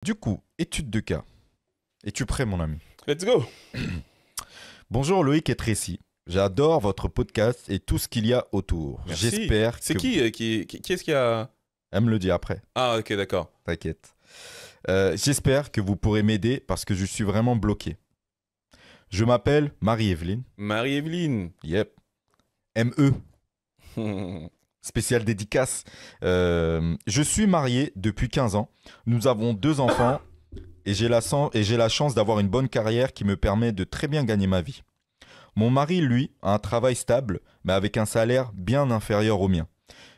Du coup, étude de cas. Es-tu prêt, mon ami? Let's go. Bonjour Loïc et Tracy. J'adore votre podcast et tout ce qu'il y a autour. Merci. J'espère C'est que... qui est-ce qui a... Elle me le dit après, Ah, ok, d'accord. t'inquiète. J'espère que vous pourrez m'aider parce que je suis vraiment bloqué. Je m'appelle Marie-Evelyne. Marie-Evelyne. Yep. ME, spéciale dédicace. Je suis marié depuis 15 ans. Nous avons 2 enfants et j'ai la chance d'avoir une bonne carrière qui me permet de très bien gagner ma vie. Mon mari, lui, a un travail stable, mais avec un salaire bien inférieur au mien.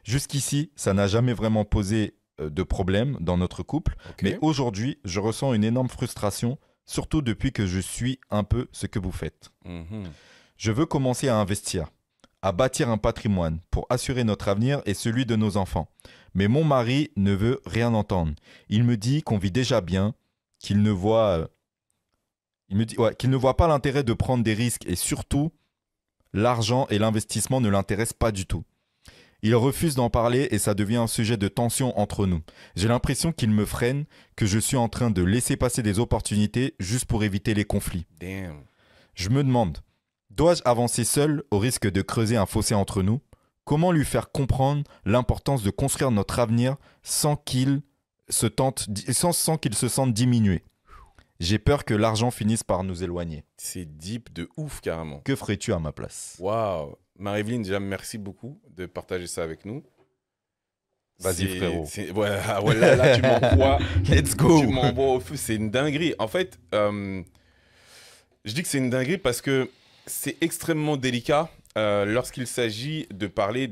Jusqu'ici, ça n'a jamais vraiment posé de problème dans notre couple, Ok. mais aujourd'hui, je ressens une énorme frustration, surtout depuis que je suis un peu ce que vous faites. Mhm. Je veux commencer à investir, à bâtir un patrimoine pour assurer notre avenir et celui de nos enfants. Mais mon mari ne veut rien entendre. Il me dit qu'on vit déjà bien, qu'il ne voit, qu'il ne voit pas l'intérêt de prendre des risques et surtout, l'argent et l'investissement ne l'intéressent pas du tout. Il refuse d'en parler et ça devient un sujet de tension entre nous. J'ai l'impression qu'il me freine, que je suis en train de laisser passer des opportunités juste pour éviter les conflits. Damn. Je me demande, dois-je avancer seul au risque de creuser un fossé entre nous? Comment lui faire comprendre l'importance de construire notre avenir sans qu'il sans qu'il se sente diminué? J'ai peur que l'argent finisse par nous éloigner. C'est deep de ouf, carrément. Que ferais-tu à ma place? Waouh. Marie-Evelyne, déjà, merci beaucoup de partager ça avec nous. Vas-y, frérot. Ouais, ah ouais, là, tu m'envoies. Let's go! Tu m'envoies au feu. C'est une dinguerie. En fait, je dis que c'est une dinguerie parce que c'est extrêmement délicat lorsqu'il s'agit de parler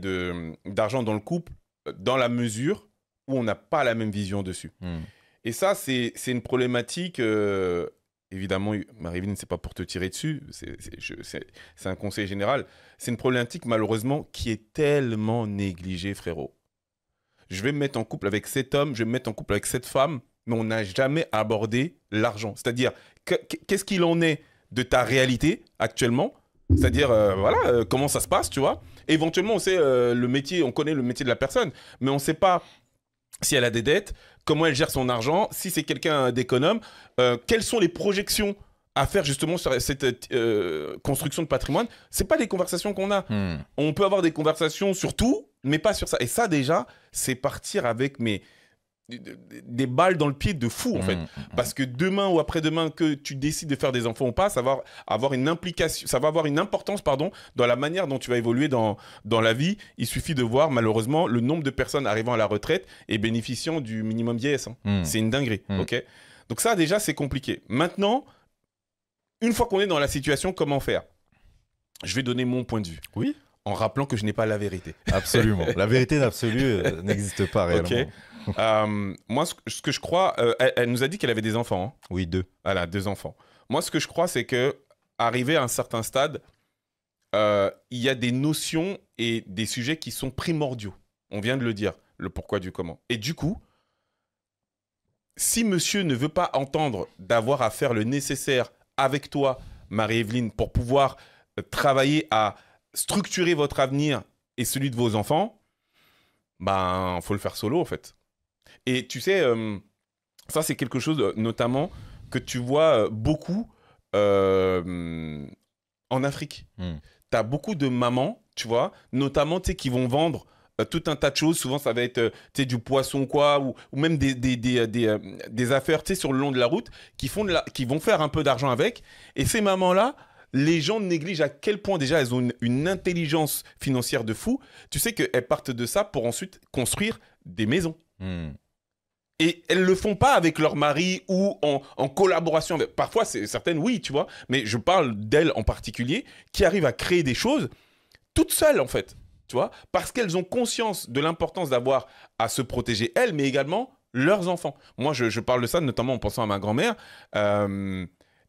d'argent dans le couple, dans la mesure où on n'a pas la même vision dessus. Et ça, c'est une problématique. Évidemment, Marie-Evelyne, c'est pas pour te tirer dessus, c'est un conseil général. C'est une problématique, malheureusement, qui est tellement négligée, frérot. Je vais me mettre en couple avec cet homme, je vais me mettre en couple avec cette femme, mais on n'a jamais abordé l'argent. C'est-à-dire, qu'est-ce qu'il en est de ta réalité actuellement? C'est-à-dire, voilà, comment ça se passe, tu vois? Éventuellement, on sait le métier, on connaît le métier de la personne, mais on ne sait pas si elle a des dettes, comment elle gère son argent, si c'est quelqu'un d'économe, quelles sont les projections à faire justement sur cette construction de patrimoine. C'est pas des conversations qu'on a. On peut avoir des conversations sur tout, mais pas sur ça. Et ça déjà, c'est partir avec des balles dans le pied de fou en fait. Parce que demain ou après-demain que tu décides de faire des enfants ou pas, ça va avoir une implication, ça va avoir une importance pardon, dans la manière dont tu vas évoluer dans la vie. Il suffit de voir malheureusement le nombre de personnes arrivant à la retraite et bénéficiant du minimum vieillesse. C'est une dinguerie, ok? Donc ça déjà c'est compliqué. Maintenant, une fois qu'on est dans la situation, comment faire? Je vais donner mon point de vue. Oui. En rappelant que je n'ai pas la vérité. Absolument. La vérité absolue n'existe pas réellement. Ok. Moi, ce que je crois, elle nous a dit qu'elle avait des enfants. Hein. Oui, 2. Elle a 2 enfants. Moi, ce que je crois, c'est que arrivé à un certain stade, il y a des notions et des sujets qui sont primordiaux. On vient de le dire, le pourquoi du comment. Et du coup, si monsieur ne veut pas entendre d'avoir à faire le nécessaire avec toi, Marie-Evelyne, pour pouvoir travailler à structurer votre avenir et celui de vos enfants, ben, faut le faire solo, en fait. Et tu sais, ça, c'est quelque chose, notamment, que tu vois beaucoup en Afrique. Tu as beaucoup de mamans, tu vois, notamment, tu sais, qui vont vendre tout un tas de choses. Souvent, ça va être tu sais, du poisson, quoi, ou même des affaires, tu sais, sur le long de la route, qui vont faire un peu d'argent avec. Et ces mamans-là, les gens négligent à quel point déjà elles ont une intelligence financière de fou. Tu sais qu'elles partent de ça pour ensuite construire des maisons. Et elles le font pas avec leur mari ou en collaboration avec... Parfois, certaines, oui, tu vois. Mais je parle d'elles en particulier, qui arrivent à créer des choses toutes seules, en fait. Tu vois, parce qu'elles ont conscience de l'importance d'avoir à se protéger elles, mais également leurs enfants. Moi, je parle de ça notamment en pensant à ma grand-mère.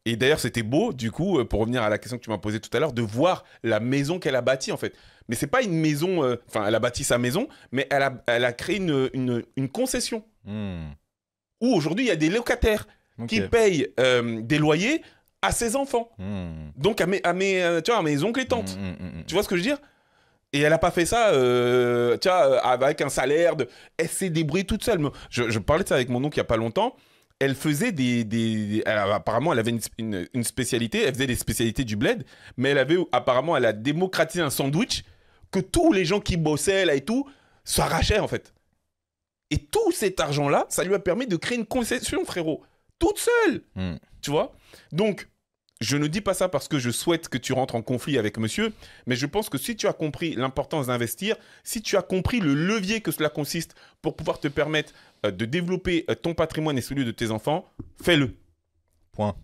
Et d'ailleurs, c'était beau, du coup, pour revenir à la question que tu m'as posée tout à l'heure, de voir la maison qu'elle a bâtie, en fait. Mais c'est pas une maison... Enfin, elle a bâti sa maison, mais elle a créé une concession. Où aujourd'hui, il y a des locataires qui payent des loyers à ses enfants. Donc, tu vois, à mes oncles et tantes. Tu vois ce que je veux dire? Et elle n'a pas fait ça tu vois, avec un salaire. Elle s'est débrouillée toute seule. Je parlais de ça avec mon oncle il n'y a pas longtemps. elle faisait alors, apparemment, elle avait une spécialité, elle faisait des spécialités du bled, mais apparemment, elle a démocratisé un sandwich que tous les gens qui bossaient là et tout s'arrachaient en fait. Et tout cet argent-là, ça lui a permis de créer une concession, frérot, toute seule, tu vois. Donc, je ne dis pas ça parce que je souhaite que tu rentres en conflit avec monsieur, mais je pense que si tu as compris l'importance d'investir, si tu as compris le levier que cela consiste pour pouvoir te permettre de développer ton patrimoine et celui de tes enfants, fais-le. Point.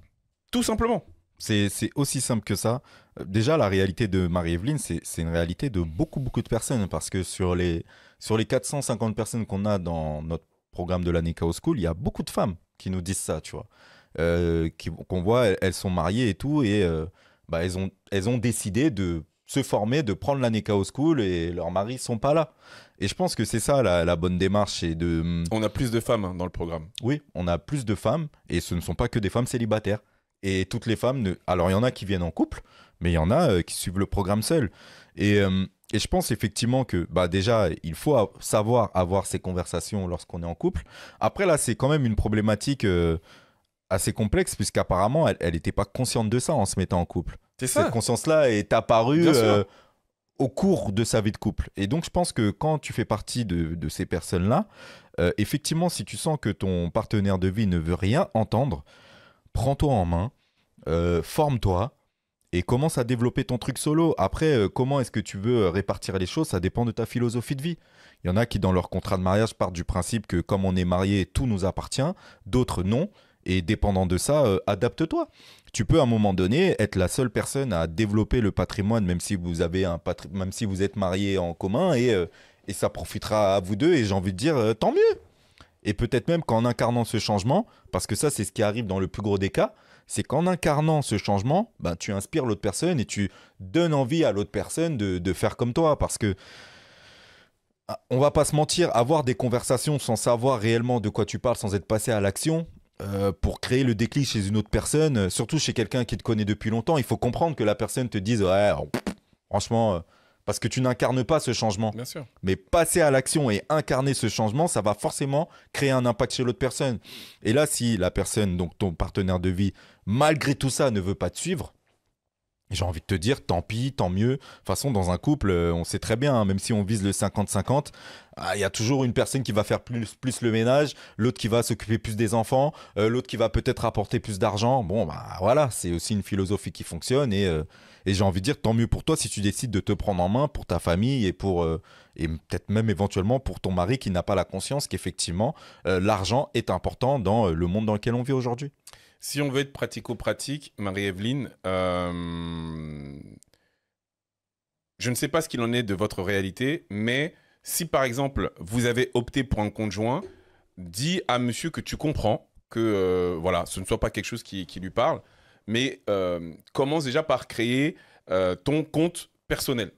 Tout simplement. C'est aussi simple que ça. Déjà, la réalité de Marie-Evelyne, c'est une réalité de beaucoup, beaucoup de personnes parce que sur les 450 personnes qu'on a dans notre programme de l'année Chaos School, il y a beaucoup de femmes qui nous disent ça, tu vois. Qu'on voit, elles sont mariées et tout, et bah, elles ont décidé de se former, de prendre l'année Chaos School, et leurs maris sont pas là. Et je pense que c'est ça la bonne démarche. On a plus de femmes dans le programme. Oui, on a plus de femmes, et ce ne sont pas que des femmes célibataires. Et toutes les femmes, alors il y en a qui viennent en couple, mais il y en a qui suivent le programme seul. Et je pense effectivement que bah, déjà, il faut savoir avoir ces conversations lorsqu'on est en couple. Après, là, c'est quand même une problématique assez complexe, puisqu'apparemment, elle n'était pas consciente de ça en se mettant en couple. C'est ça. Cette conscience-là est apparue au cours de sa vie de couple. Et donc, je pense que quand tu fais partie de ces personnes-là, effectivement, si tu sens que ton partenaire de vie ne veut rien entendre, prends-toi en main, forme-toi et commence à développer ton truc solo. Après, comment est-ce que tu veux répartir les choses? Ça dépend de ta philosophie de vie. Il y en a qui, dans leur contrat de mariage, partent du principe que comme on est marié, tout nous appartient. D'autres, non. Et dépendant de ça, adapte-toi. Tu peux à un moment donné être la seule personne à développer le patrimoine, même si vous avez même si vous êtes mariés en commun, et ça profitera à vous deux. Et j'ai envie de dire, tant mieux. Et peut-être même qu'en incarnant ce changement, parce que ça, c'est ce qui arrive dans le plus gros des cas, c'est qu'en incarnant ce changement, ben, tu inspires l'autre personne et tu donnes envie à l'autre personne de faire comme toi. Parce que, on va pas se mentir, avoir des conversations sans savoir réellement de quoi tu parles, sans être passé à l'action, pour créer le déclic chez une autre personne, surtout chez quelqu'un qui te connaît depuis longtemps, il faut comprendre que la personne te dise « Ouais, franchement... parce que tu n'incarnes pas ce changement. Bien sûr. Mais passer à l'action et incarner ce changement, ça va forcément créer un impact chez l'autre personne. Et là, si la personne, donc ton partenaire de vie, malgré tout ça, ne veut pas te suivre, j'ai envie de te dire, tant pis, tant mieux. De toute façon, dans un couple, on sait très bien, hein, même si on vise le 50-50, il y a toujours une personne qui va faire plus le ménage, l'autre qui va s'occuper plus des enfants, l'autre qui va peut-être apporter plus d'argent. Bon, bah voilà, c'est aussi une philosophie qui fonctionne et j'ai envie de dire, tant mieux pour toi si tu décides de te prendre en main pour ta famille et et peut-être même éventuellement pour ton mari qui n'a pas la conscience qu'effectivement, l'argent est important dans le monde dans lequel on vit aujourd'hui. Si on veut être pratico-pratique, Marie-Evelyne, je ne sais pas ce qu'il en est de votre réalité, mais si par exemple vous avez opté pour un conjoint, dis à monsieur que tu comprends que voilà, ce ne soit pas quelque chose qui lui parle, mais commence déjà par créer ton compte personnel.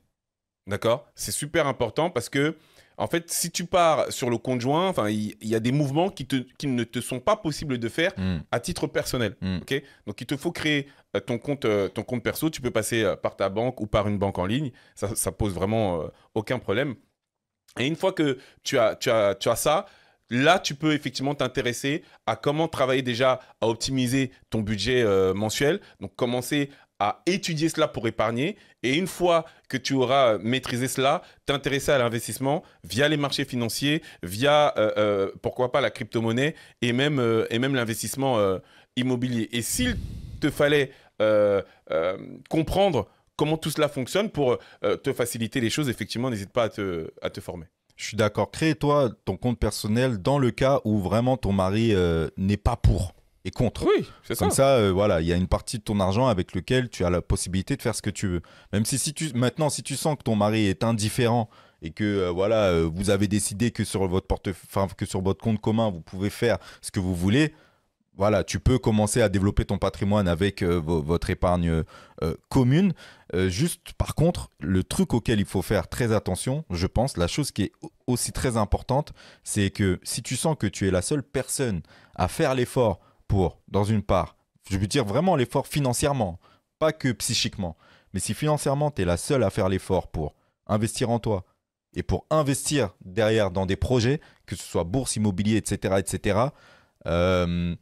D'accord? C'est super important parce que en fait, si tu pars sur le conjoint, enfin, il y a des mouvements qui ne te sont pas possibles de faire à titre personnel. Okay? Donc, il te faut créer ton compte perso. Tu peux passer par ta banque ou par une banque en ligne. Ça pose vraiment aucun problème. Et une fois que tu as ça, là, tu peux effectivement t'intéresser à comment travailler déjà à optimiser ton budget mensuel. Donc, commencer à étudier cela pour épargner. Et une fois que tu auras maîtrisé cela, t'intéresser à l'investissement via les marchés financiers, via, pourquoi pas, la crypto-monnaie et même l'investissement immobilier. Et s'il te fallait comprendre comment tout cela fonctionne pour te faciliter les choses, effectivement, n'hésite pas à te former. Je suis d'accord. Crée-toi ton compte personnel dans le cas où vraiment ton mari n'est pas pour et contre. Oui, c'est ça. Comme ça, voilà, il y a une partie de ton argent avec lequel tu as la possibilité de faire ce que tu veux. Même maintenant, si tu sens que ton mari est indifférent et que voilà, vous avez décidé que sur votre que sur votre compte commun, vous pouvez faire ce que vous voulez. Voilà, tu peux commencer à développer ton patrimoine avec votre épargne commune. Juste, par contre, le truc auquel il faut faire très attention, je pense, la chose qui est aussi très importante, c'est que si tu sens que tu es la seule personne à faire l'effort pour, dans une part, je veux dire vraiment l'effort financièrement, pas que psychiquement, mais si financièrement, tu es la seule à faire l'effort pour investir en toi et pour investir derrière dans des projets, que ce soit bourse, immobilier, etc., Euh,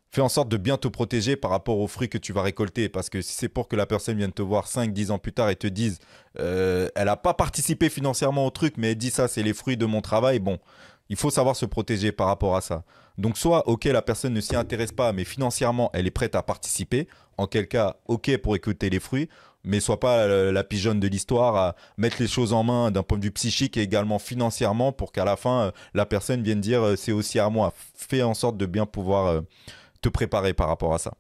Fais en sorte de bien te protéger par rapport aux fruits que tu vas récolter. Parce que si c'est pour que la personne vienne te voir 5, 10 ans plus tard et te dise elle n'a pas participé financièrement au truc, mais elle dit ça, c'est les fruits de mon travail, bon, il faut savoir se protéger par rapport à ça. Donc soit, ok, la personne ne s'y intéresse pas, mais financièrement, elle est prête à participer. En quel cas, ok pour écouter les fruits, mais sois pas la pigeonne de l'histoire à mettre les choses en main d'un point de vue psychique et également financièrement pour qu'à la fin, la personne vienne dire c'est aussi à moi. Fais en sorte de bien pouvoir te préparer par rapport à ça.